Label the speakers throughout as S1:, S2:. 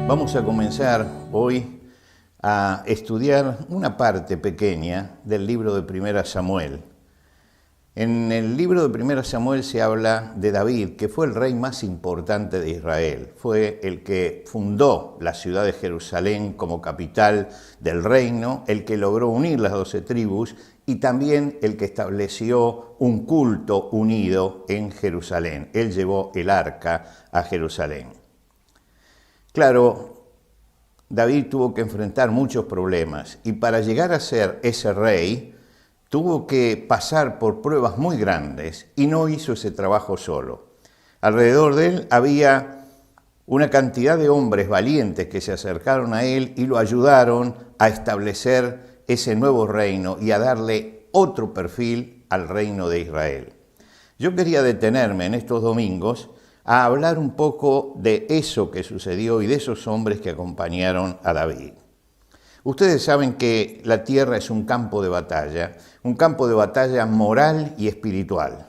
S1: Vamos a comenzar hoy a estudiar una parte pequeña del libro de Primera Samuel. En el libro de Primera Samuel se habla de David, que fue el rey más importante de Israel. Fue el que fundó la ciudad de Jerusalén como capital del reino, el que logró unir las 12 tribus y también el que estableció un culto unido en Jerusalén. Él llevó el arca a Jerusalén. Claro, David tuvo que enfrentar muchos problemas y para llegar a ser ese rey tuvo que pasar por pruebas muy grandes y no hizo ese trabajo solo. Alrededor de él había una cantidad de hombres valientes que se acercaron a él y lo ayudaron a establecer ese nuevo reino y a darle otro perfil al reino de Israel. Yo quería detenerme en estos domingos a hablar un poco de eso que sucedió y de esos hombres que acompañaron a David. Ustedes saben que la tierra es un campo de batalla moral y espiritual.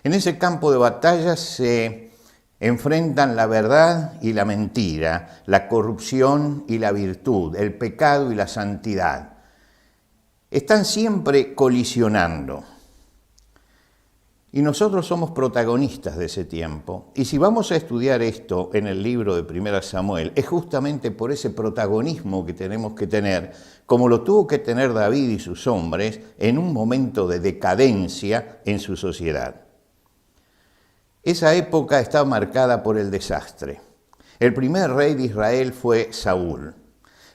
S1: En ese campo de batalla se enfrentan la verdad y la mentira, la corrupción y la virtud, el pecado y la santidad. Están siempre colisionando. Y nosotros somos protagonistas de ese tiempo. Y si vamos a estudiar esto en el libro de Primera Samuel, es justamente por ese protagonismo que tenemos que tener, como lo tuvo que tener David y sus hombres en un momento de decadencia en su sociedad. Esa época está marcada por el desastre. El primer rey de Israel fue Saúl.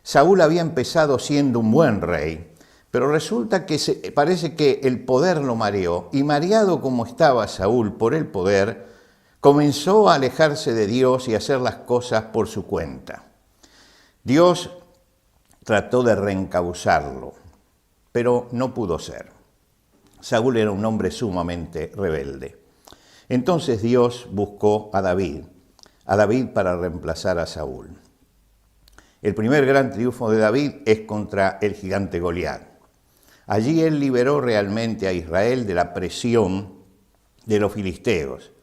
S1: Saúl había empezado siendo un buen rey, pero resulta que parece que el poder lo mareó, y mareado como estaba Saúl por el poder, comenzó a alejarse de Dios y a hacer las cosas por su cuenta. Dios trató de reencauzarlo, pero no pudo ser. Saúl era un hombre sumamente rebelde. Entonces Dios buscó a David para reemplazar a Saúl. El primer gran triunfo de David es contra el gigante Goliat. Allí él liberó realmente a Israel de la presión de los filisteos,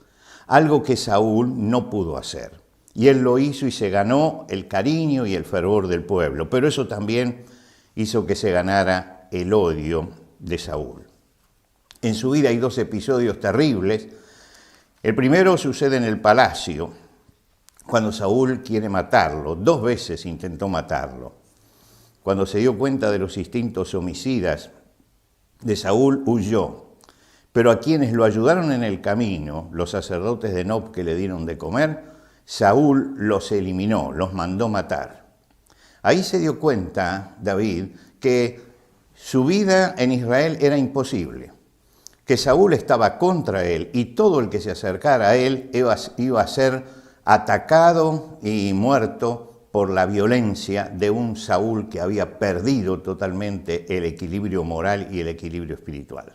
S1: algo que Saúl no pudo hacer. Y él lo hizo y se ganó el cariño y el fervor del pueblo, pero eso también hizo que se ganara el odio de Saúl. En su vida hay dos episodios terribles. El primero sucede en el palacio, cuando Saúl quiere matarlo. 2 veces intentó matarlo. Cuando se dio cuenta de los instintos homicidas de Saúl, huyó. Pero a quienes lo ayudaron en el camino, los sacerdotes de Nob que le dieron de comer, Saúl los eliminó, los mandó matar. Ahí se dio cuenta David que su vida en Israel era imposible, que Saúl estaba contra él y todo el que se acercara a él iba a ser atacado y muerto por la violencia de un Saúl que había perdido totalmente el equilibrio moral y el equilibrio espiritual.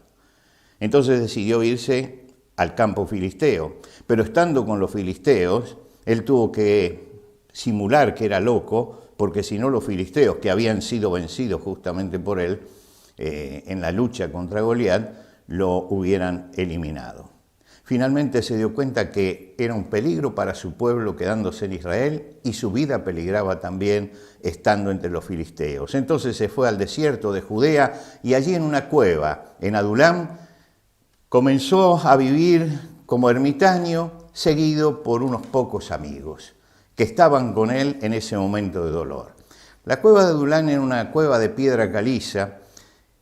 S1: Entonces decidió irse al campo filisteo, pero estando con los filisteos, él tuvo que simular que era loco, porque si no los filisteos, que habían sido vencidos justamente por él en la lucha contra Goliat, lo hubieran eliminado. Finalmente se dio cuenta que era un peligro para su pueblo quedándose en Israel y su vida peligraba también estando entre los filisteos. Entonces se fue al desierto de Judea y allí en una cueva, en Adulam, comenzó a vivir como ermitaño, seguido por unos pocos amigos que estaban con él en ese momento de dolor. La cueva de Adulam era una cueva de piedra caliza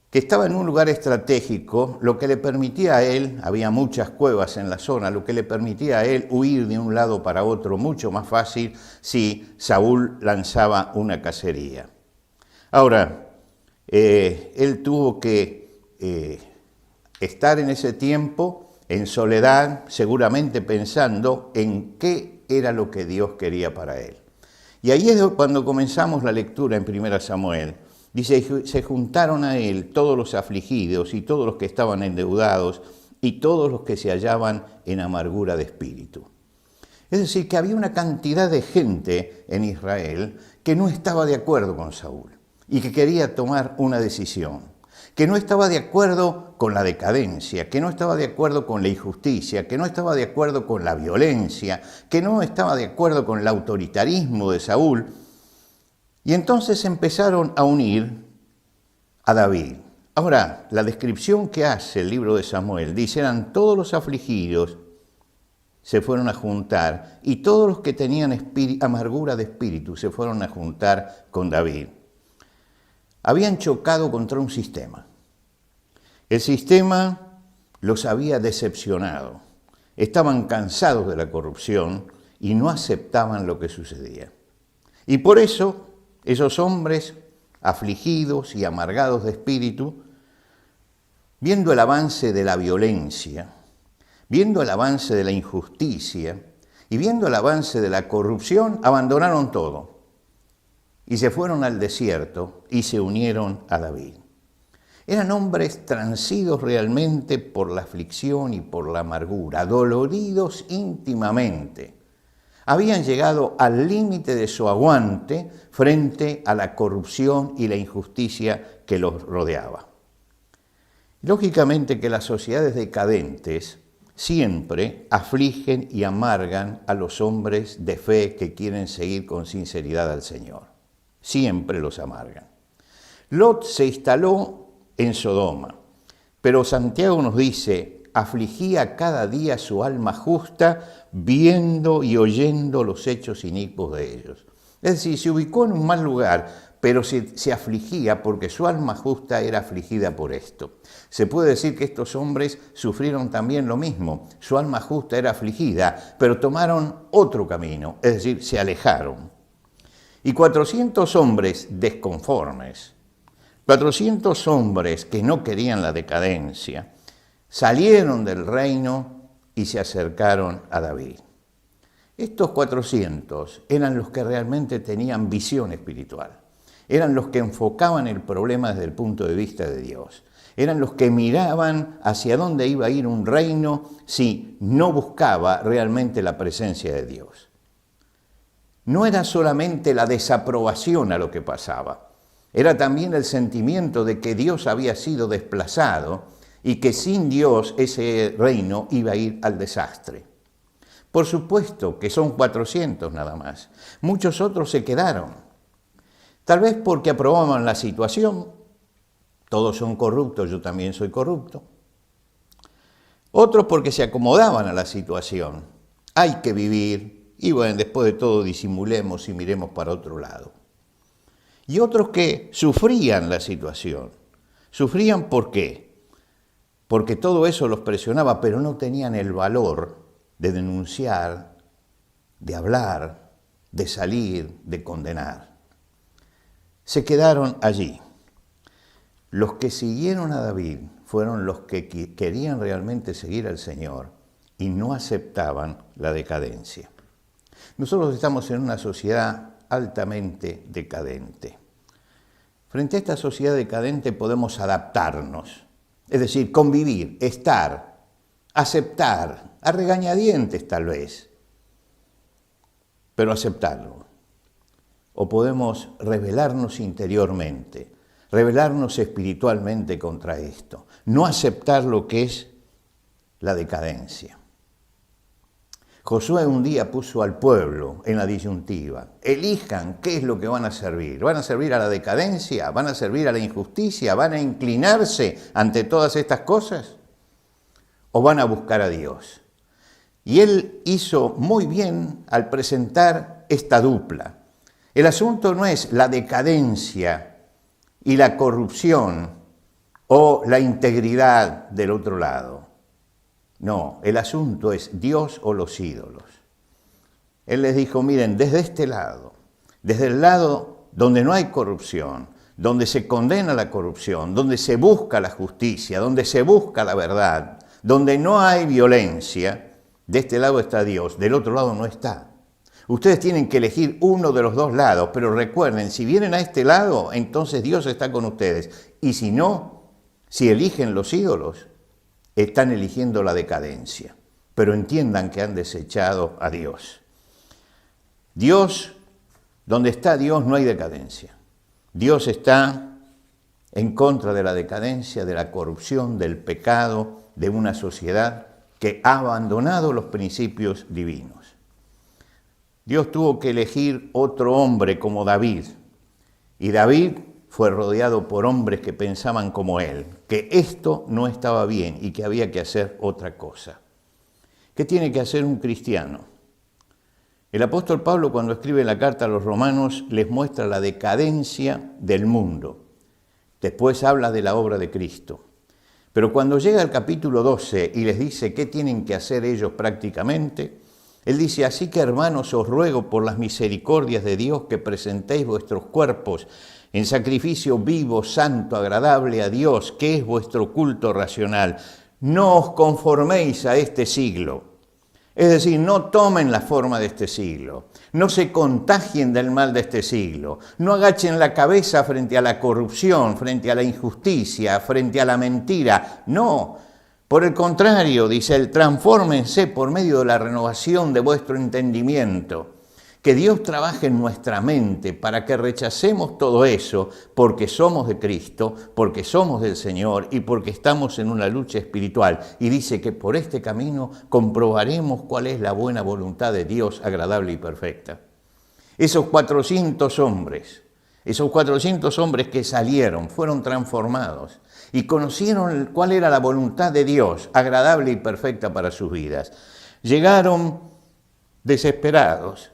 S1: que estaba en un lugar estratégico, lo que le permitía a él, había muchas cuevas en la zona, lo que le permitía a él huir de un lado para otro mucho más fácil si Saúl lanzaba una cacería. Ahora, él tuvo que estar en ese tiempo en soledad, seguramente pensando en qué era lo que Dios quería para él. Y ahí es cuando comenzamos la lectura en 1 Samuel. Dice, se juntaron a él todos los afligidos y todos los que estaban endeudados y todos los que se hallaban en amargura de espíritu. Es decir, que había una cantidad de gente en Israel que no estaba de acuerdo con Saúl y que quería tomar una decisión. que no estaba de acuerdo con la decadencia, que no estaba de acuerdo con la injusticia, que no estaba de acuerdo con la violencia, que no estaba de acuerdo con el autoritarismo de Saúl. Y entonces empezaron a unir a David. Ahora, la descripción que hace el libro de Samuel dice, eran todos los afligidos, se fueron a juntar, y todos los que tenían amargura de espíritu se fueron a juntar con David. Habían chocado contra un sistema. El sistema los había decepcionado. Estaban cansados de la corrupción y no aceptaban lo que sucedía. Y por eso, esos hombres afligidos y amargados de espíritu, viendo el avance de la violencia, viendo el avance de la injusticia y viendo el avance de la corrupción, abandonaron todo y se fueron al desierto y se unieron a David. Eran hombres transidos realmente por la aflicción y por la amargura, doloridos íntimamente. Habían llegado al límite de su aguante frente a la corrupción y la injusticia que los rodeaba. Lógicamente que las sociedades decadentes siempre afligen y amargan a los hombres de fe que quieren seguir con sinceridad al Señor. Siempre los amargan. Lot se instaló en Sodoma, pero Santiago nos dice, afligía cada día su alma justa, viendo y oyendo los hechos inicuos de ellos. Es decir, se ubicó en un mal lugar, pero se afligía porque su alma justa era afligida por esto. Se puede decir que estos hombres sufrieron también lo mismo. Su alma justa era afligida, pero tomaron otro camino, es decir, se alejaron. Y 400 hombres desconformes, 400 hombres que no querían la decadencia, salieron del reino y se acercaron a David. Estos 400 eran los que realmente tenían visión espiritual. Eran los que enfocaban el problema desde el punto de vista de Dios. Eran los que miraban hacia dónde iba a ir un reino si no buscaba realmente la presencia de Dios. No era solamente la desaprobación a lo que pasaba, era también el sentimiento de que Dios había sido desplazado y que sin Dios ese reino iba a ir al desastre. Por supuesto que son 400 nada más. Muchos otros se quedaron. Tal vez porque aprobaban la situación. Todos son corruptos, yo también soy corrupto. Otros porque se acomodaban a la situación. Hay que vivir y bueno, después de todo disimulemos y miremos para otro lado. Y otros que sufrían la situación. ¿Sufrían por qué? Porque todo eso los presionaba, pero no tenían el valor de denunciar, de hablar, de salir, de condenar. Se quedaron allí. Los que siguieron a David fueron los que querían realmente seguir al Señor y no aceptaban la decadencia. Nosotros estamos en una sociedad altamente decadente. Frente a esta sociedad decadente podemos adaptarnos, es decir, convivir, estar, aceptar, a regañadientes tal vez, pero aceptarlo. O podemos rebelarnos interiormente, rebelarnos espiritualmente contra esto, no aceptar lo que es la decadencia. Josué un día puso al pueblo en la disyuntiva, elijan qué es lo que van a servir. ¿Van a servir a la decadencia? ¿Van a servir a la injusticia? ¿Van a inclinarse ante todas estas cosas? ¿O van a buscar a Dios? Y él hizo muy bien al presentar esta dupla. El asunto no es la decadencia y la corrupción o la integridad del otro lado. No, el asunto es Dios o los ídolos. Él les dijo, miren, desde este lado, desde el lado donde no hay corrupción, donde se condena la corrupción, donde se busca la justicia, donde se busca la verdad, donde no hay violencia, de este lado está Dios, del otro lado no está. Ustedes tienen que elegir uno de los dos lados, pero recuerden, si vienen a este lado, entonces Dios está con ustedes. Y si no, si eligen los ídolos, están eligiendo la decadencia. Pero entiendan que han desechado a Dios. Dios, donde está Dios no hay decadencia. Dios está en contra de la decadencia, de la corrupción, del pecado, de una sociedad que ha abandonado los principios divinos. Dios tuvo que elegir otro hombre como David, y David fue rodeado por hombres que pensaban como él, que esto no estaba bien y que había que hacer otra cosa. ¿Qué tiene que hacer un cristiano? El apóstol Pablo, cuando escribe la carta a los romanos, les muestra la decadencia del mundo. Después habla de la obra de Cristo. Pero cuando llega al capítulo 12 y les dice qué tienen que hacer ellos prácticamente, él dice: así que, hermanos, os ruego por las misericordias de Dios que presentéis vuestros cuerpos en sacrificio vivo, santo, agradable a Dios, que es vuestro culto racional. No os conforméis a este siglo. Es decir, no tomen la forma de este siglo, no se contagien del mal de este siglo, no agachen la cabeza frente a la corrupción, frente a la injusticia, frente a la mentira. No, por el contrario, dice él, transfórmense por medio de la renovación de vuestro entendimiento. Que Dios trabaje en nuestra mente para que rechacemos todo eso porque somos de Cristo, porque somos del Señor y porque estamos en una lucha espiritual. Y dice que por este camino comprobaremos cuál es la buena voluntad de Dios, agradable y perfecta. Esos 400 hombres que salieron, fueron transformados y conocieron cuál era la voluntad de Dios, agradable y perfecta para sus vidas. Llegaron desesperados,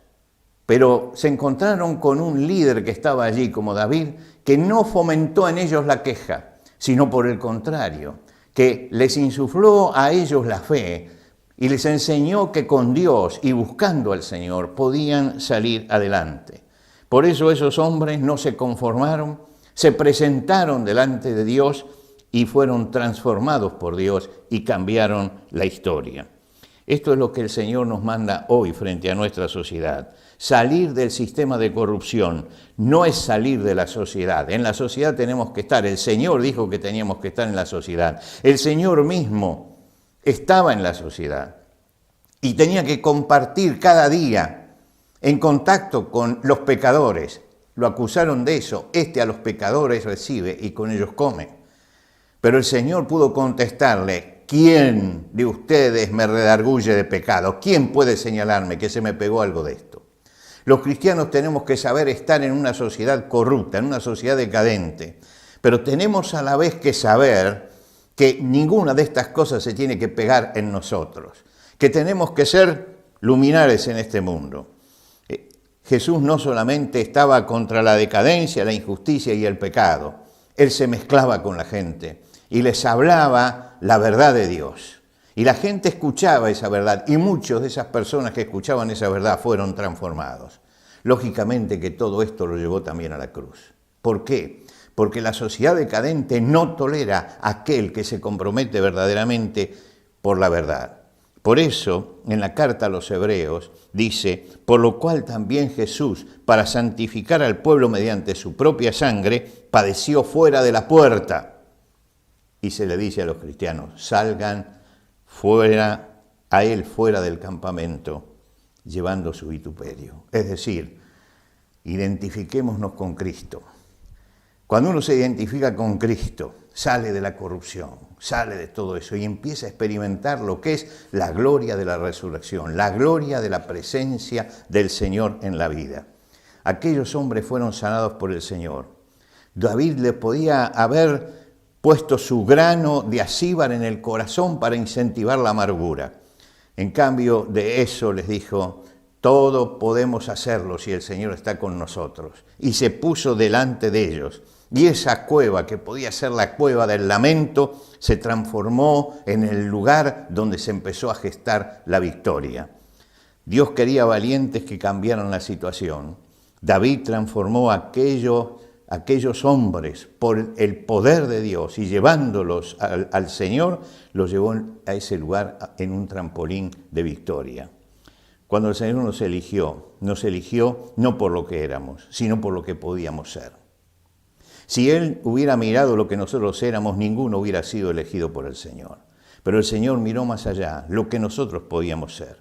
S1: pero se encontraron con un líder que estaba allí, como David, que no fomentó en ellos la queja, sino por el contrario, que les insufló a ellos la fe y les enseñó que con Dios y buscando al Señor podían salir adelante. Por eso esos hombres no se conformaron, se presentaron delante de Dios y fueron transformados por Dios y cambiaron la historia. Esto es lo que el Señor nos manda hoy frente a nuestra sociedad. Salir del sistema de corrupción no es salir de la sociedad. En la sociedad tenemos que estar. El Señor dijo que teníamos que estar en la sociedad. El Señor mismo estaba en la sociedad y tenía que compartir cada día en contacto con los pecadores. Lo acusaron de eso. A los pecadores recibe y con ellos come. Pero el Señor pudo contestarle: ¿quién de ustedes me redarguye de pecado? ¿Quién puede señalarme que se me pegó algo de esto? Los cristianos tenemos que saber estar en una sociedad corrupta, en una sociedad decadente, pero tenemos a la vez que saber que ninguna de estas cosas se tiene que pegar en nosotros, que tenemos que ser luminares en este mundo. Jesús no solamente estaba contra la decadencia, la injusticia y el pecado, Él se mezclaba con la gente y les hablaba la verdad de Dios. Y la gente escuchaba esa verdad y muchas de esas personas que escuchaban esa verdad fueron transformados. Lógicamente que todo esto lo llevó también a la cruz. ¿Por qué? Porque la sociedad decadente no tolera a aquel que se compromete verdaderamente por la verdad. Por eso, en la carta a los Hebreos, dice: por lo cual también Jesús, para santificar al pueblo mediante su propia sangre, padeció fuera de la puerta. Y se le dice a los cristianos: salgan fuera, a él fuera del campamento, llevando su vituperio. Es decir, identifiquémonos con Cristo. Cuando uno se identifica con Cristo, sale de la corrupción, sale de todo eso y empieza a experimentar lo que es la gloria de la resurrección, la gloria de la presencia del Señor en la vida. Aquellos hombres fueron sanados por el Señor. David le podía haber puesto su grano de acíbar en el corazón para incentivar la amargura. En cambio de eso les dijo: todo podemos hacerlo si el Señor está con nosotros. Y se puso delante de ellos. Y esa cueva, que podía ser la cueva del lamento, se transformó en el lugar donde se empezó a gestar la victoria. Dios quería valientes que cambiaran la situación. David transformó aquellos hombres por el poder de Dios y llevándolos al Señor, los llevó a ese lugar en un trampolín de victoria. Cuando el Señor nos eligió no por lo que éramos, sino por lo que podíamos ser. Si Él hubiera mirado lo que nosotros éramos, ninguno hubiera sido elegido por el Señor. Pero el Señor miró más allá, lo que nosotros podíamos ser.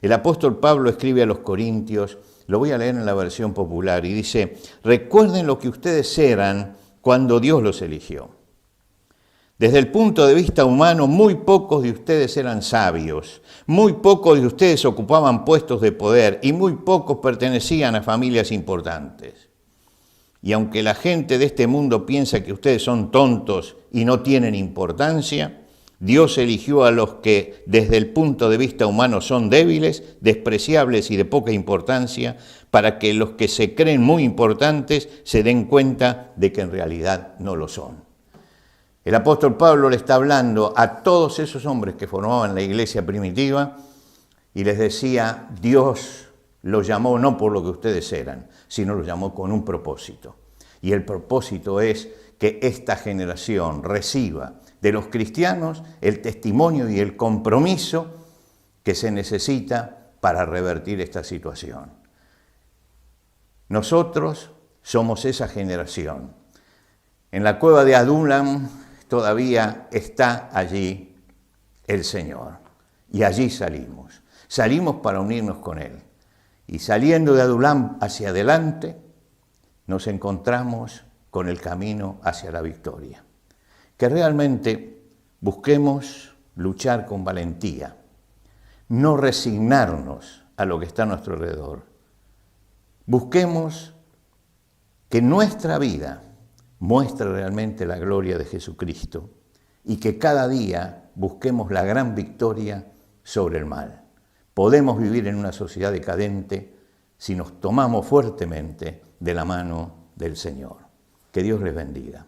S1: El apóstol Pablo escribe a los Corintios, lo voy a leer en la versión popular, y dice: recuerden lo que ustedes eran cuando Dios los eligió. Desde el punto de vista humano, muy pocos de ustedes eran sabios, muy pocos de ustedes ocupaban puestos de poder y muy pocos pertenecían a familias importantes. Y aunque la gente de este mundo piensa que ustedes son tontos y no tienen importancia, Dios eligió a los que desde el punto de vista humano son débiles, despreciables y de poca importancia, para que los que se creen muy importantes se den cuenta de que en realidad no lo son. El apóstol Pablo le está hablando a todos esos hombres que formaban la iglesia primitiva y les decía, Dios los llamó no por lo que ustedes eran, sino los llamó con un propósito. Y el propósito es que esta generación reciba de los cristianos el testimonio y el compromiso que se necesita para revertir esta situación. Nosotros somos esa generación. En la cueva de Adullam todavía está allí el Señor. Y allí salimos. Salimos para unirnos con Él. Y saliendo de Adullam hacia adelante, nos encontramos con el camino hacia la victoria. Que realmente busquemos luchar con valentía, no resignarnos a lo que está a nuestro alrededor. Busquemos que nuestra vida muestre realmente la gloria de Jesucristo y que cada día busquemos la gran victoria sobre el mal. Podemos vivir en una sociedad decadente si nos tomamos fuertemente de la mano del Señor. Que Dios les bendiga.